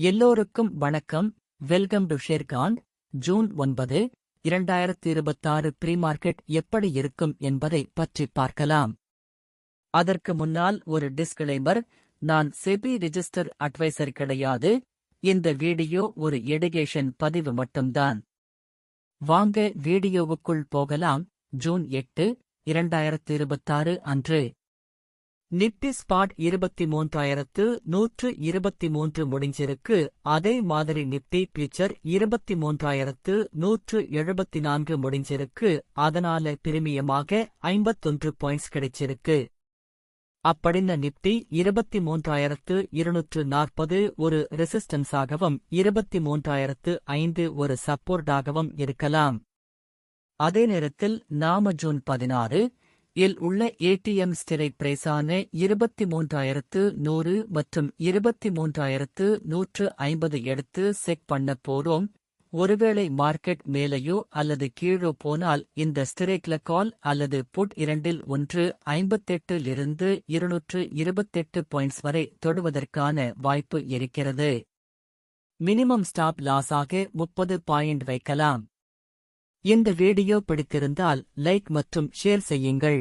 எல்லோருக்கும் வணக்கம். Welcome to Sharekhan. June 9, 2026 pre market எப்படி இருக்கும் என்பதை பற்றி பார்க்கலாம். அதற்கு முன்னால் ஒரு டிஸ்க்ளைமர். நான் செபி ரிஜிஸ்டர் அட்வைசர் கிடையாது. இந்த வீடியோ ஒரு எடுகேஷன் பதிவு மட்டும்தான். வாங்க வீடியோவுக்குள் போகலாம். ஜூன் 8, 2026 அன்று நிப்டி ஸ்பாட் 23,123 முடிஞ்சிருக்கு. அதே மாதிரி நிப்டி ஃபியூச்சர் 23,174 முடிஞ்சிருக்கு. அதனால பிரீமியமாக 51 பாயிண்ட்ஸ் கிடைச்சிருக்கு. அப்படின்ன நிப்டி 23,240 ஒரு ரெசிஸ்டன்ஸாகவும் 23,005 ஒரு சப்போர்ட்டாகவும் இருக்கலாம். அதே நேரத்தில் நாம ஜூன் 16 இல் உள்ள ஏடிஎம் ஸ்ட்ரைக் பிரைஸான 23,100 மற்றும் 23,150 எடுத்து செக் பண்ண போறோம். ஒருவேளை மார்க்கெட் மேலேயோ அல்லது கீழோ போனால் இந்த ஸ்ட்ரைக்ல கால் அல்லது புட் இரண்டில் ஒன்று 58 லிருந்து 228 பாயிண்ட்ஸ் வரை தொடுவதற்கான வாய்ப்பு இருக்கிறது. மினிமம் ஸ்டாப் லாஸாக 30 பாயிண்ட் வைக்கலாம். இந்த வீடியோ பிடித்திருந்தால் லைக் மற்றும் ஷேர் செய்யுங்கள்.